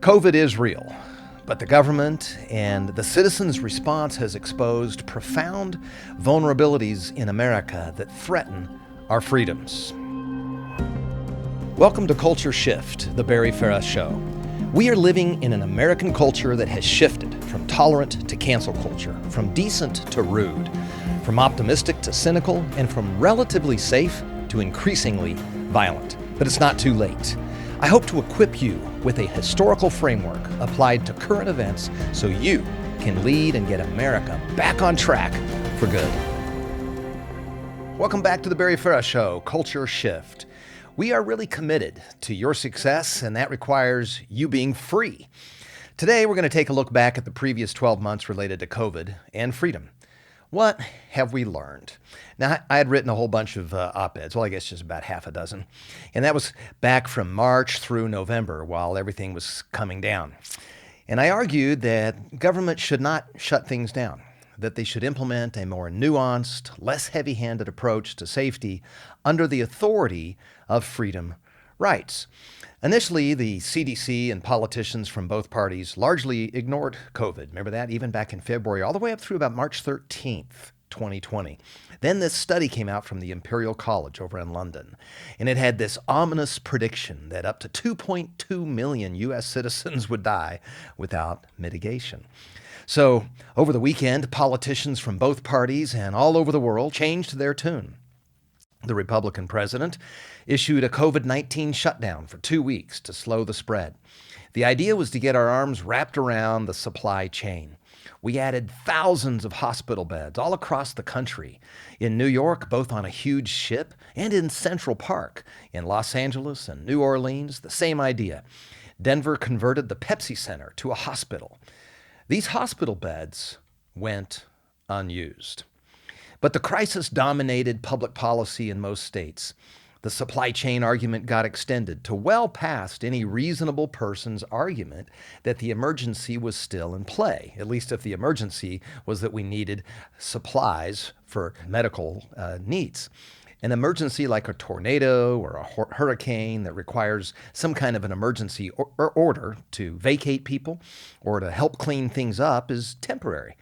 COVID is real, but the government and the citizens' response has exposed profound vulnerabilities in America that threaten our freedoms. Welcome to Culture Shift, the Barry Farah Show. We are living in an American culture that has shifted from tolerant to cancel culture, from decent to rude, from optimistic to cynical, and from relatively safe to increasingly violent. But it's not too late. I hope to equip you with a historical framework applied to current events so you can lead and get America back on track for good. Welcome back to the Barry Farah Show, Culture Shift. We are really committed to your success, and that requires you being free. Today, we're going to take a look back at the previous 12 months related to COVID and freedom. What have we learned? Now, I had written a whole bunch of op-eds, well, I guess just about half a dozen, and that was back from March through November while everything was coming down. And I argued that government should not shut things down, that they should implement a more nuanced, less heavy-handed approach to safety under the authority of freedom rights. Initially, the CDC and politicians from both parties largely ignored COVID. Remember that? Even back in February, all the way up through about March 13th, 2020. Then this study came out from the Imperial College over in London, and it had this ominous prediction that up to 2.2 million U.S. citizens would die without mitigation. So, over the weekend, politicians from both parties and all over the world changed their tune. The Republican president issued a COVID-19 shutdown for 2 weeks to slow the spread. The idea was to get our arms wrapped around the supply chain. We added thousands of hospital beds all across the country. In New York, both on a huge ship, and in Central Park. In Los Angeles and New Orleans, the same idea. Denver converted the Pepsi Center to a hospital. These hospital beds went unused. But the crisis dominated public policy in most states. The supply chain argument got extended to well past any reasonable person's argument that the emergency was still in play, at least if the emergency was that we needed supplies for medical needs. An emergency like a tornado or a hurricane that requires some kind of an emergency order to vacate people or to help clean things up is temporary.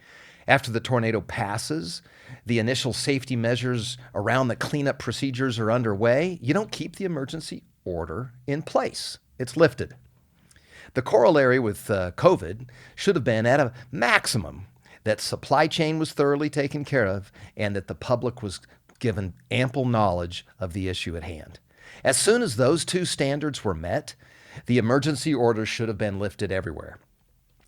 After the tornado passes, the initial safety measures around the cleanup procedures are underway. You don't keep the emergency order in place. It's lifted. The corollary with COVID should have been at a maximum that supply chain was thoroughly taken care of and that the public was given ample knowledge of the issue at hand. As soon as those two standards were met, the emergency orders should have been lifted everywhere.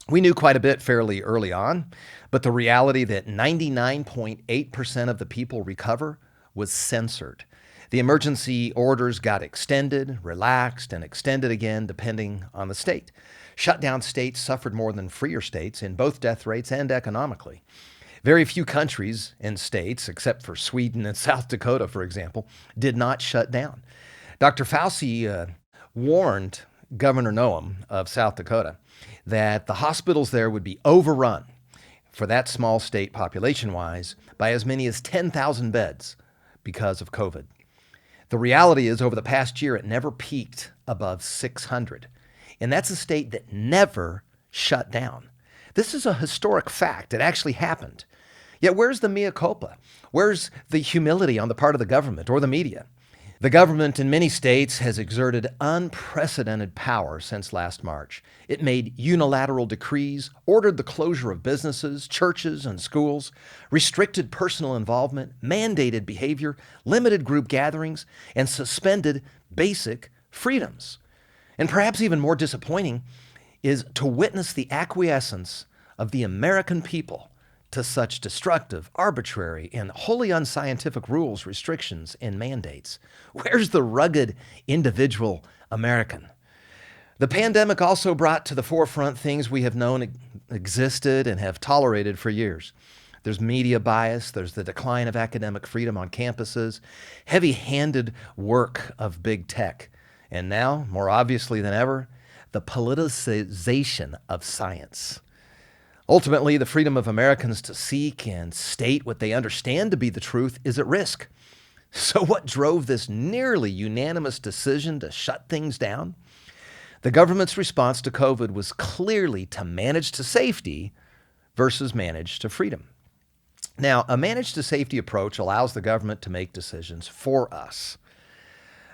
We knew quite a bit fairly early on, but the reality that 99.8% of the people recover was censored. The emergency orders got extended, relaxed, and extended again depending on the state. Shutdown states suffered more than freer states in both death rates and economically. Very few countries and states, except for Sweden and South Dakota, for example, did not shut down. Dr. Fauci warned Governor Noem of South Dakota that the hospitals there would be overrun for that small state population-wise by as many as 10,000 beds because of COVID. The reality is over the past year, it never peaked above 600. And that's a state that never shut down. This is a historic fact. It actually happened. Yet where's the mea culpa? Where's the humility on the part of the government or the media? The government in many states has exerted unprecedented power since last March. It made unilateral decrees, ordered the closure of businesses, churches, and schools, restricted personal involvement, mandated behavior, limited group gatherings, and suspended basic freedoms. And perhaps even more disappointing is to witness the acquiescence of the American people to such destructive, arbitrary, and wholly unscientific rules, restrictions, and mandates. Where's the rugged individual American? The pandemic also brought to the forefront things we have known existed and have tolerated for years. There's media bias, there's the decline of academic freedom on campuses, heavy-handed work of big tech, and now, more obviously than ever, the politicization of science. Ultimately, the freedom of Americans to seek and state what they understand to be the truth is at risk. So what drove this nearly unanimous decision to shut things down? The government's response to COVID was clearly to manage to safety versus manage to freedom. Now, a manage to safety approach allows the government to make decisions for us.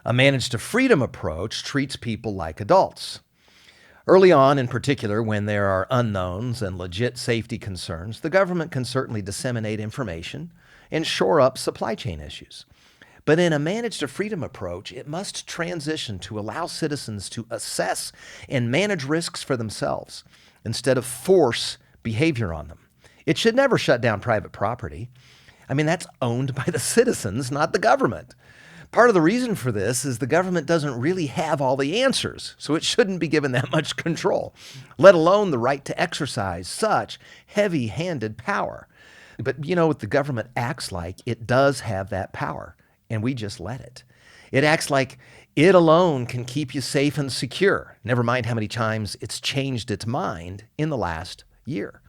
A manage to freedom approach treats people like adults. Early on, in particular, when there are unknowns and legit safety concerns, the government can certainly disseminate information and shore up supply chain issues. But in a manage to freedom approach, it must transition to allow citizens to assess and manage risks for themselves instead of force behavior on them. It should never shut down private property. I mean, that's owned by the citizens, not the government. Part of the reason for this is the government doesn't really have all the answers, so it shouldn't be given that much control, let alone the right to exercise such heavy-handed power. But you know what the government acts like? It does have that power, and we just let it. It acts like it alone can keep you safe and secure, never mind how many times it's changed its mind in the last year.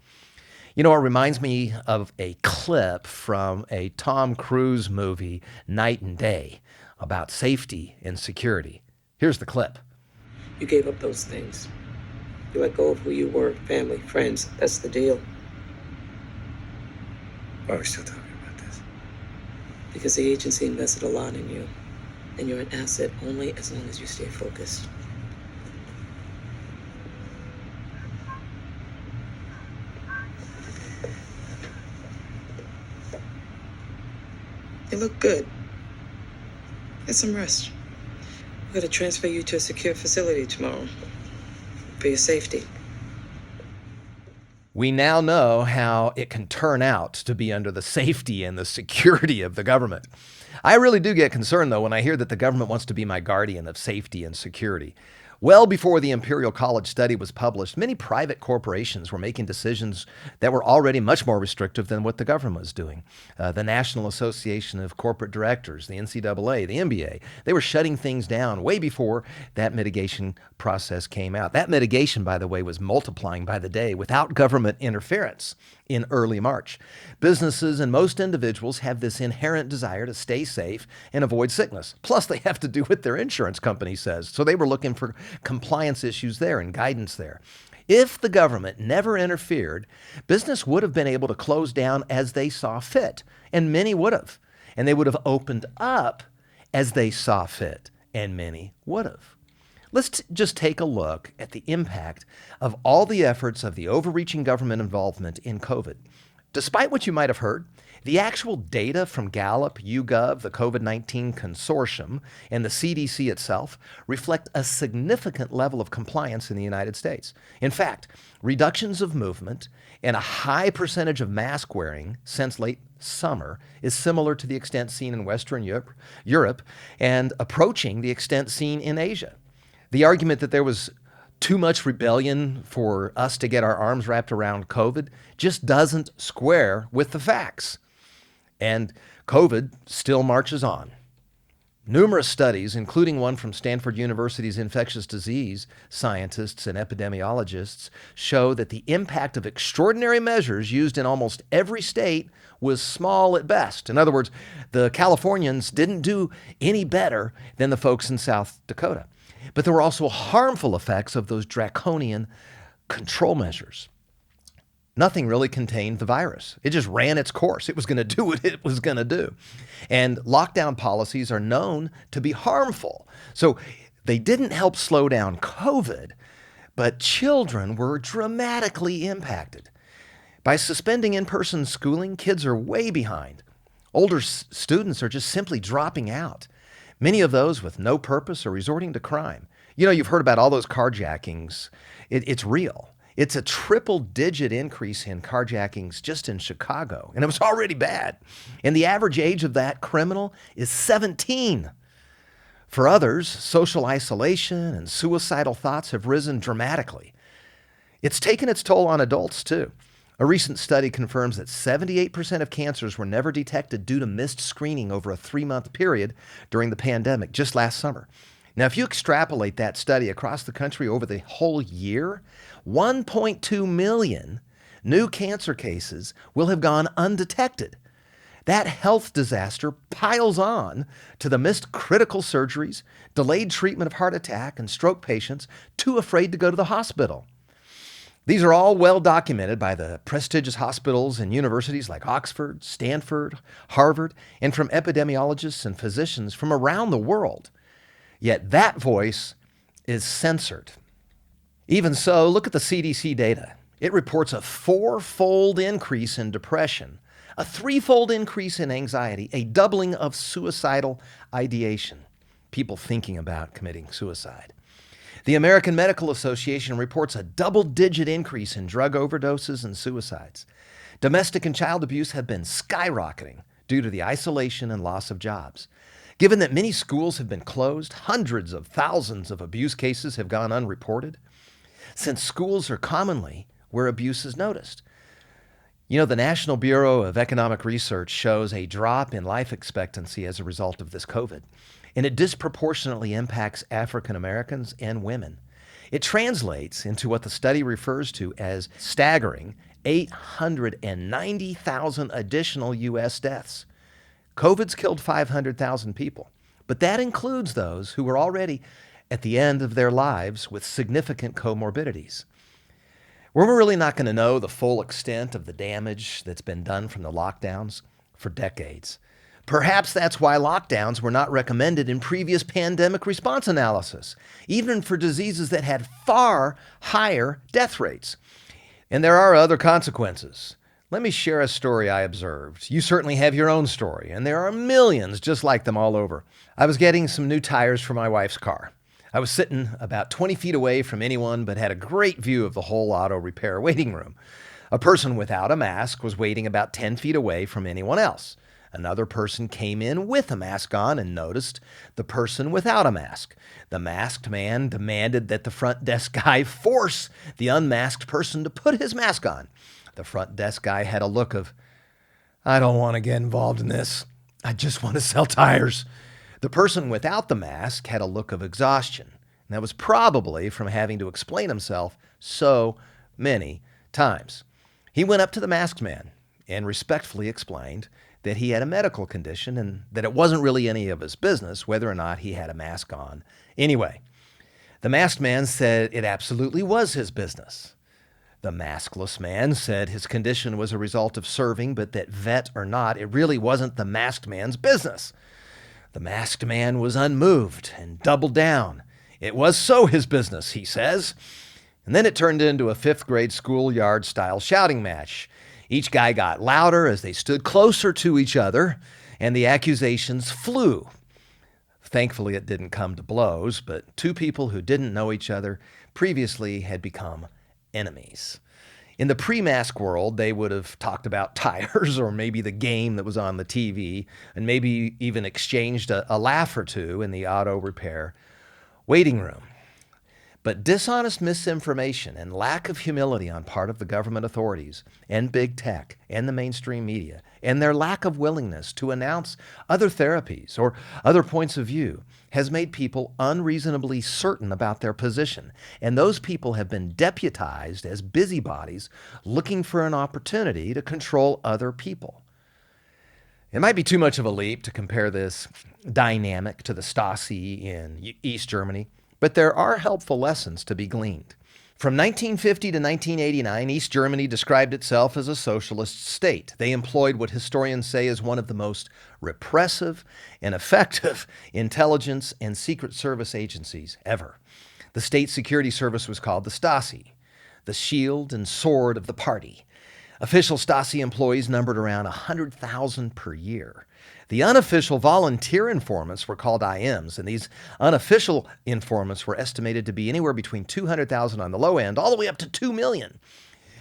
You know, it reminds me of a clip from a Tom Cruise movie, Night and Day, about safety and security. Here's the clip. You gave up those things. You let go of who you were, family, friends. That's the deal. Why are we still talking about this? Because the agency invested a lot in you, and you're an asset only as long as you stay focused. You look good. Get some rest. We're going to transfer you to a secure facility tomorrow for your safety. We now know how it can turn out to be under the safety and the security of the government. I really do get concerned, though, when I hear that the government wants to be my guardian of safety and security. Well before the Imperial College study was published, many private corporations were making decisions that were already much more restrictive than what the government was doing. The National Association of Corporate Directors, the NCAA, the NBA, they were shutting things down way before that mitigation process came out. That mitigation, by the way, was multiplying by the day without government interference in early March. Businesses and most individuals have this inherent desire to stay safe and avoid sickness. Plus, they have to do what their insurance company says. So they were looking for compliance issues there and guidance there. If the government never interfered, business would have been able to close down as they saw fit, and many would have. And they would have opened up as they saw fit, and many would have. Let's just take a look at the impact of all the efforts of the overreaching government involvement in COVID. Despite what you might have heard, the actual data from Gallup, YouGov, the COVID-19 Consortium, and the CDC itself reflect a significant level of compliance in the United States. In fact, reductions of movement and a high percentage of mask wearing since late summer is similar to the extent seen in Western Europe and approaching the extent seen in Asia. The argument that there was too much rebellion for us to get our arms wrapped around COVID just doesn't square with the facts. And COVID still marches on. Numerous studies, including one from Stanford University's infectious disease scientists and epidemiologists, show that the impact of extraordinary measures used in almost every state was small at best. In other words, the Californians didn't do any better than the folks in South Dakota. But there were also harmful effects of those draconian control measures. Nothing really contained the virus. It just ran its course. It was going to do what it was going to do. And lockdown policies are known to be harmful. So they didn't help slow down COVID, but children were dramatically impacted. By suspending in-person schooling, kids are way behind. Older students are just simply dropping out. Many of those with no purpose are resorting to crime. You know, you've heard about all those carjackings. It's real. It's a triple-digit increase in carjackings just in Chicago, and it was already bad. And the average age of that criminal is 17. For others, social isolation and suicidal thoughts have risen dramatically. It's taken its toll on adults, too. A recent study confirms that 78% of cancers were never detected due to missed screening over a 3-month period during the pandemic, just last summer. Now, if you extrapolate that study across the country over the whole year, 1.2 million new cancer cases will have gone undetected. That health disaster piles on to the missed critical surgeries, delayed treatment of heart attack and stroke patients too afraid to go to the hospital. These are all well documented by the prestigious hospitals and universities like Oxford, Stanford, Harvard, and from epidemiologists and physicians from around the world. Yet that voice is censored. Even so, look at the CDC data. It reports a 4-fold increase in depression, a 3-fold increase in anxiety, a doubling of suicidal ideation, people thinking about committing suicide. The American Medical Association reports a double-digit increase in drug overdoses and suicides. Domestic and child abuse have been skyrocketing due to the isolation and loss of jobs. Given that many schools have been closed, hundreds of thousands of abuse cases have gone unreported, since schools are commonly where abuse is noticed. You know, the National Bureau of Economic Research shows a drop in life expectancy as a result of this COVID, and it disproportionately impacts African Americans and women. It translates into what the study refers to as staggering 890,000 additional U.S. deaths. COVID's killed 500,000 people, but that includes those who were already at the end of their lives with significant comorbidities. We're really not going to know the full extent of the damage that's been done from the lockdowns for decades. Perhaps that's why lockdowns were not recommended in previous pandemic response analysis, even for diseases that had far higher death rates. And there are other consequences. Let me share a story I observed. You certainly have your own story, and there are millions just like them all over. I was getting some new tires for my wife's car. I was sitting about 20 feet away from anyone, but had a great view of the whole auto repair waiting room. A person without a mask was waiting about 10 feet away from anyone else. Another person came in with a mask on and noticed the person without a mask. The masked man demanded that the front desk guy force the unmasked person to put his mask on. The front desk guy had a look of, "I don't want to get involved in this. I just want to sell tires." The person without the mask had a look of exhaustion. And that was probably from having to explain himself so many times. He went up to the masked man and respectfully explained that he had a medical condition and that it wasn't really any of his business whether or not he had a mask on. Anyway, the masked man said it absolutely was his business. The maskless man said his condition was a result of serving, but that vet or not, it really wasn't the masked man's business. The masked man was unmoved and doubled down. It was so his business, he says. And then it turned into a 5th grade schoolyard-style shouting match. Each guy got louder as they stood closer to each other, and the accusations flew. Thankfully, it didn't come to blows, but two people who didn't know each other previously had become enemies. In the pre-mask world, they would have talked about tires or maybe the game that was on the TV, and maybe even exchanged a laugh or two in the auto repair waiting room. But dishonest misinformation and lack of humility on part of the government authorities and big tech and the mainstream media, and their lack of willingness to announce other therapies or other points of view has made people unreasonably certain about their position. And those people have been deputized as busybodies looking for an opportunity to control other people. It might be too much of a leap to compare this dynamic to the Stasi in East Germany, but there are helpful lessons to be gleaned. From 1950 to 1989, East Germany described itself as a socialist state. They employed what historians say is one of the most repressive and effective intelligence and secret service agencies ever. The state security service was called the Stasi, the shield and sword of the party. Official Stasi employees numbered around 100,000 per year. The unofficial volunteer informants were called IMs, and these unofficial informants were estimated to be anywhere between 200,000 on the low end, all the way up to 2 million.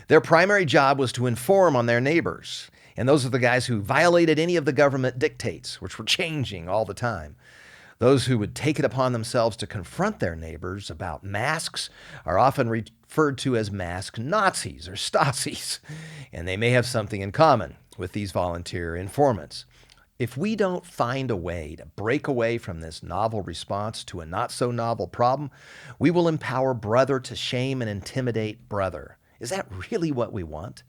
Their primary job was to inform on their neighbors, and those are the guys who violated any of the government dictates, which were changing all the time. Those who would take it upon themselves to confront their neighbors about masks are often referred to as mask Nazis or Stasis, and they may have something in common with these volunteer informants. If we don't find a way to break away from this novel response to a not-so-novel problem, we will empower brother to shame and intimidate brother. Is that really what we want?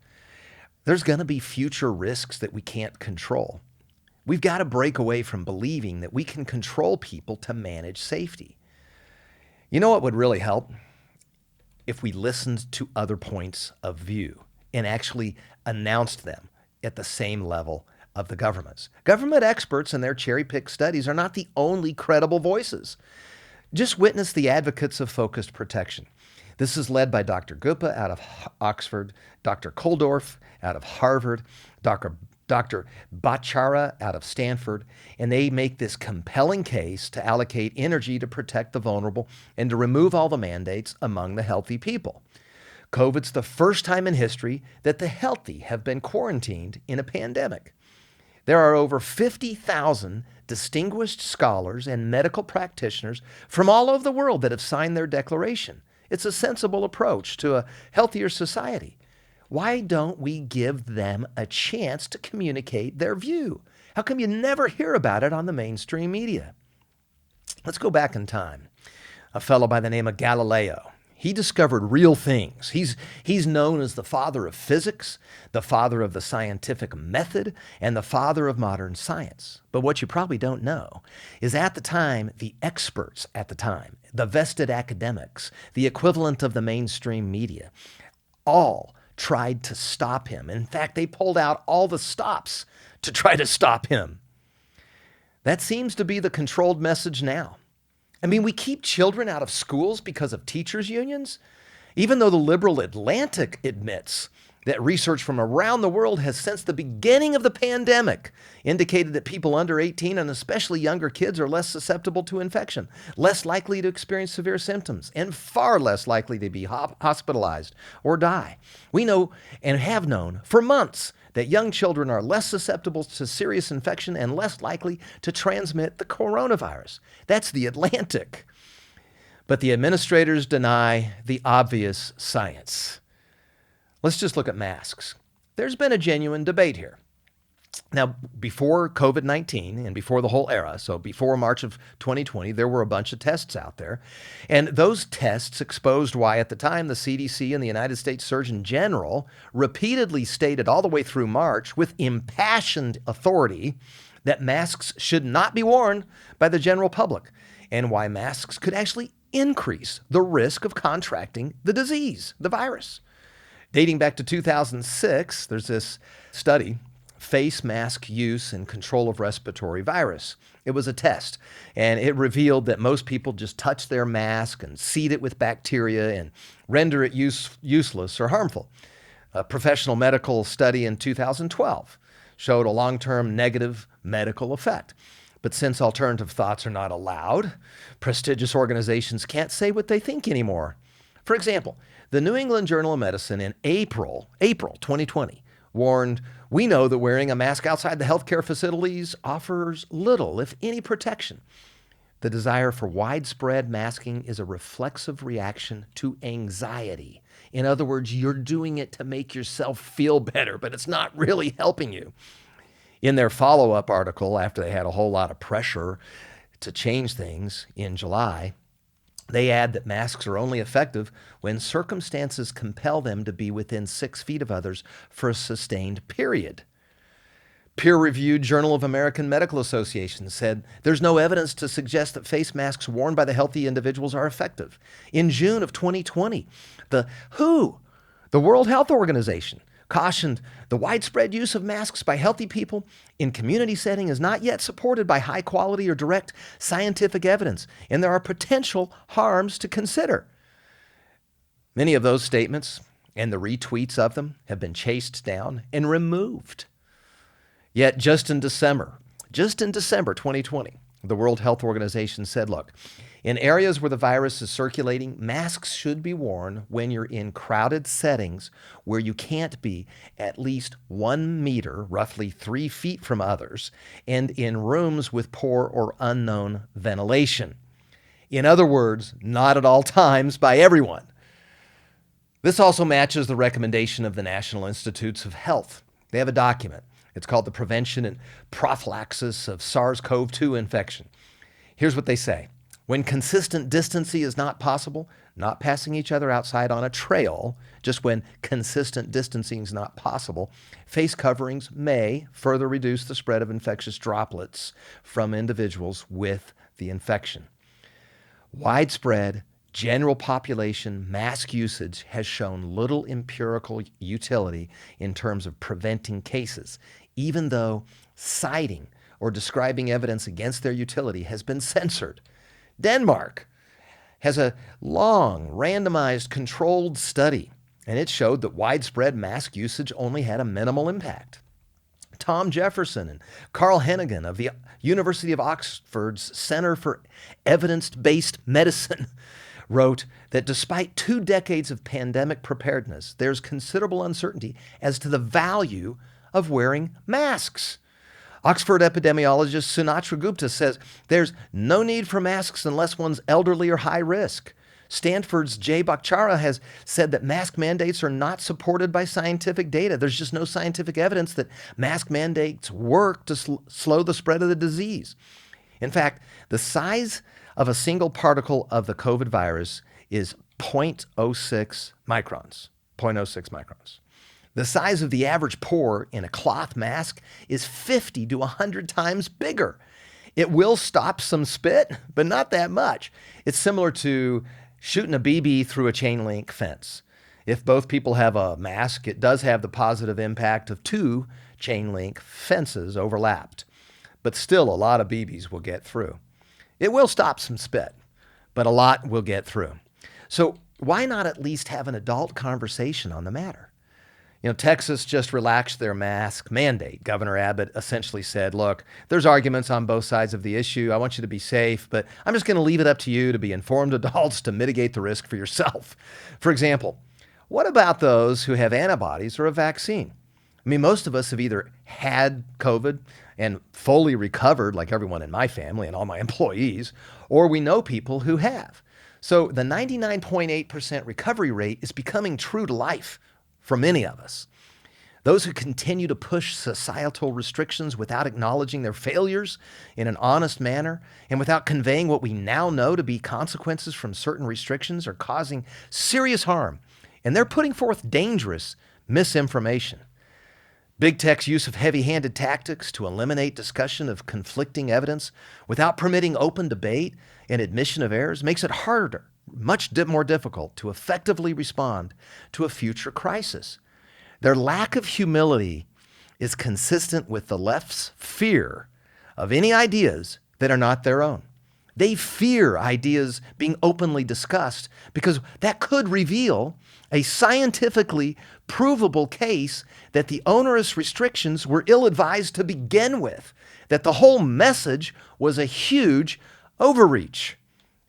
There's going to be future risks that we can't control. We've got to break away from believing that we can control people to manage safety. You know what would really help? If we listened to other points of view and actually announced them at the same level of the government's. Government experts and their cherry-picked studies are not the only credible voices. Just witness the advocates of focused protection. This is led by Dr. Gupta out of Oxford, Dr. Koldorf out of Harvard, Dr. Bachara out of Stanford, and they make this compelling case to allocate energy to protect the vulnerable and to remove all the mandates among the healthy people. COVID's the first time in history that the healthy have been quarantined in a pandemic. There are over 50,000 distinguished scholars and medical practitioners from all over the world that have signed their declaration. It's a sensible approach to a healthier society. Why don't we give them a chance to communicate their view? How come you never hear about it on the mainstream media? Let's go back in time. A fellow by the name of Galileo. He discovered real things. He's known as the father of physics, the father of the scientific method, and the father of modern science. But what you probably don't know is at the time, the experts at the time, the vested academics, the equivalent of the mainstream media, all tried to stop him. In fact, they pulled out all the stops to try to stop him. That seems to be the controlled message now. I mean, we keep children out of schools because of teachers' unions, even though the liberal Atlantic admits that research from around the world has since the beginning of the pandemic indicated that people under 18 and especially younger kids are less susceptible to infection, less likely to experience severe symptoms, and far less likely to be hospitalized or die. We know and have known for months that young children are less susceptible to serious infection and less likely to transmit the coronavirus. That's the Atlantic. But the administrators deny the obvious science. Let's just look at masks. There's been a genuine debate here. Now, before COVID-19 and before the whole era, so before March of 2020, there were a bunch of tests out there. And those tests exposed why, at the time, the CDC and the United States Surgeon General repeatedly stated all the way through March with impassioned authority that masks should not be worn by the general public, and why masks could actually increase the risk of contracting the disease, the virus. Dating back to 2006, there's this study, Face Mask Use and Control of Respiratory Virus. It was a test, and it revealed that most people just touch their mask and seed it with bacteria and render it useless or harmful. A professional medical study in 2012 showed a long-term negative medical effect. But since alternative thoughts are not allowed, prestigious organizations can't say what they think anymore. For example, the New England Journal of Medicine in April 2020 warned, "We know that wearing a mask outside the healthcare facilities offers little, if any, protection. The desire for widespread masking is a reflexive reaction to anxiety." In other words, you're doing it to make yourself feel better, but it's not really helping you. In their follow-up article, after they had a whole lot of pressure to change things in July, they add that masks are only effective when circumstances compel them to be within 6 feet of others for a sustained period. Peer-reviewed Journal of American Medical Association said there's no evidence to suggest that face masks worn by the healthy individuals are effective. In June of 2020, the World Health Organization, cautioned the widespread use of masks by healthy people in community setting is not yet supported by high quality or direct scientific evidence, and there are potential harms to consider. Many of those statements and the retweets of them have been chased down and removed. Yet just in December 2020, the World Health Organization said, look, in areas where the virus is circulating, masks should be worn when you're in crowded settings where you can't be at least 1 meter, roughly 3 feet from others, and in rooms with poor or unknown ventilation. In other words, not at all times by everyone. This also matches the recommendation of the National Institutes of Health. They have a document. It's called the Prevention and Prophylaxis of SARS-CoV-2 Infection. Here's what they say. When consistent distancing is not possible, not passing each other outside on a trail, just when consistent distancing is not possible, face coverings may further reduce the spread of infectious droplets from individuals with the infection. Widespread general population mask usage has shown little empirical utility in terms of preventing cases, even though citing or describing evidence against their utility has been censored. Denmark has a long randomized controlled study, and it showed that widespread mask usage only had a minimal impact. Tom Jefferson and Carl Hennigan of the University of Oxford's Center for Evidence-Based Medicine wrote that despite 2 decades of pandemic preparedness, there's considerable uncertainty as to the value of wearing masks. Oxford epidemiologist Sunatra Gupta says there's no need for masks unless one's elderly or high risk. Stanford's Jay Bhattacharya has said that mask mandates are not supported by scientific data. There's just no scientific evidence that mask mandates work to slow the spread of the disease. In fact, the size of a single particle of the COVID virus is 0.06 microns. 0.06 microns. The size of the average pore in a cloth mask is 50 to 100 times bigger. It will stop some spit, but not that much. It's similar to shooting a BB through a chain link fence. If both people have a mask, it does have the positive impact of 2 chain link fences overlapped. But still, a lot of BBs will get through. It will stop some spit, but a lot will get through. So why not at least have an adult conversation on the matter? Texas just relaxed their mask mandate. Governor Abbott essentially said, look, there's arguments on both sides of the issue. I want you to be safe, but I'm just going to leave it up to you to be informed adults to mitigate the risk for yourself. For example, what about those who have antibodies or a vaccine? I mean, most of us have either had COVID and fully recovered, like everyone in my family and all my employees, or we know people who have. So the 99.8% recovery rate is becoming true to life for many of us. Those who continue to push societal restrictions without acknowledging their failures in an honest manner and without conveying what we now know to be consequences from certain restrictions are causing serious harm, and they're putting forth dangerous misinformation. Big Tech's use of heavy-handed tactics to eliminate discussion of conflicting evidence without permitting open debate and admission of errors makes it harder, much more difficult to effectively respond to a future crisis. Their lack of humility is consistent with the left's fear of any ideas that are not their own. They fear ideas being openly discussed because that could reveal a scientifically provable case that the onerous restrictions were ill-advised to begin with, that the whole message was a huge overreach.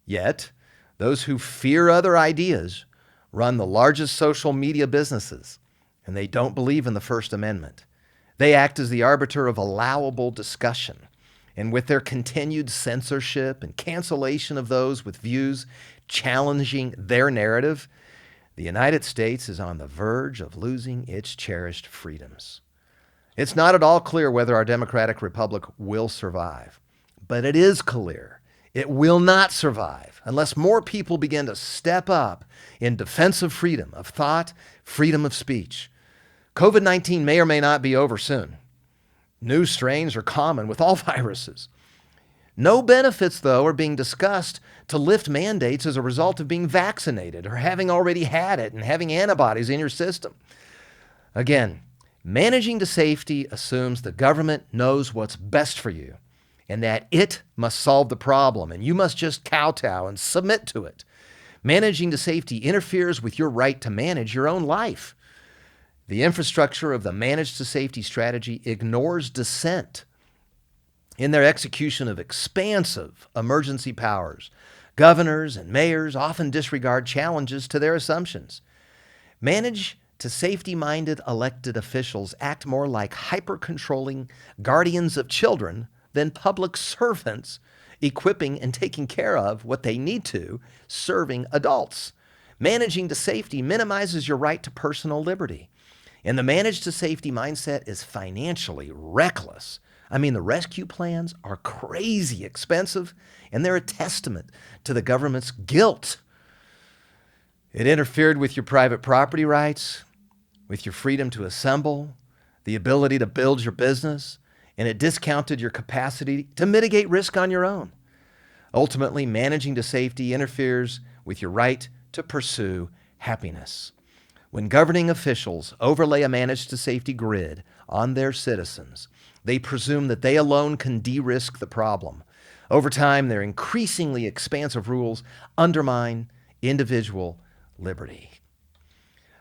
Yet, those who fear other ideas run the largest social media businesses, and they don't believe in the First Amendment. They act as the arbiter of allowable discussion. And with their continued censorship and cancellation of those with views challenging their narrative, the United States is on the verge of losing its cherished freedoms. It's not at all clear whether our democratic republic will survive, but it is clear it will not survive unless more people begin to step up in defense of freedom of thought, freedom of speech. COVID-19 may or may not be over soon. New strains are common with all viruses. No benefits, though, are being discussed to lift mandates as a result of being vaccinated or having already had it and having antibodies in your system. Again, managing to safety assumes the government knows what's best for you and that it must solve the problem, and you must just kowtow and submit to it. Managing to safety interferes with your right to manage your own life. The infrastructure of the managed to safety strategy ignores dissent in their execution of expansive emergency powers. Governors and mayors often disregard challenges to their assumptions. Managed to safety-minded elected officials act more like hyper-controlling guardians of children than public servants equipping and taking care of what they need to, serving adults. Managing to safety minimizes your right to personal liberty. And the managed to safety mindset is financially reckless. I mean, the rescue plans are crazy expensive, and they're a testament to the government's guilt. It interfered with your private property rights, with your freedom to assemble, the ability to build your business, and it discounted your capacity to mitigate risk on your own. Ultimately, managing to safety interferes with your right to pursue happiness. When governing officials overlay a manage to safety grid on their citizens, they presume that they alone can de-risk the problem. Over time, their increasingly expansive rules undermine individual liberty.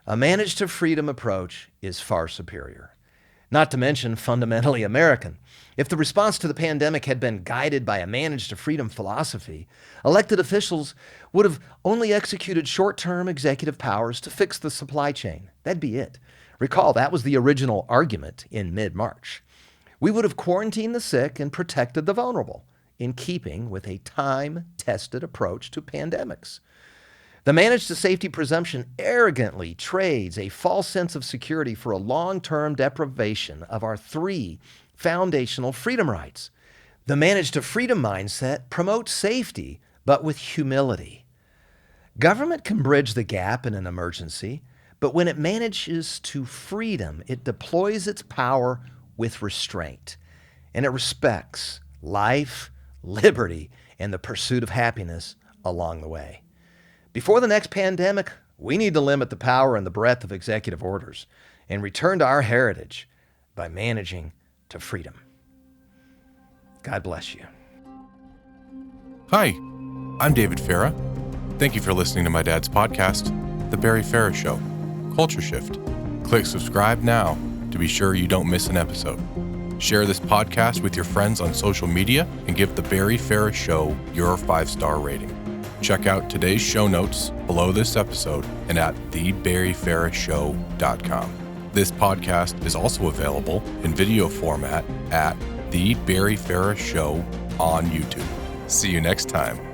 A manage to freedom approach is far superior, not to mention fundamentally American. If the response to the pandemic had been guided by a manage to freedom philosophy, elected officials would have only executed short-term executive powers to fix the supply chain. That'd be it. Recall, that was the original argument in mid-March. We would have quarantined the sick and protected the vulnerable, in keeping with a time-tested approach to pandemics. The manage to safety presumption arrogantly trades a false sense of security for a long-term deprivation of our three foundational freedom rights. The manage to freedom mindset promotes safety, but with humility. Government can bridge the gap in an emergency, but when it manages to freedom, it deploys its power with restraint, and it respects life, liberty, and the pursuit of happiness along the way. Before the next pandemic, we need to limit the power and the breadth of executive orders and return to our heritage by managing to freedom. God bless you. Hi, I'm David Farah. Thank you for listening to my dad's podcast, The Barry Farah Show, Culture Shift. Click subscribe now to be sure you don't miss an episode. Share this podcast with your friends on social media and give The Barry Farah Show your 5-star rating. Check out today's show notes below this episode and at thebarryfarahshow.com. This podcast is also available in video format at The Barry Farah Show on YouTube. See you next time.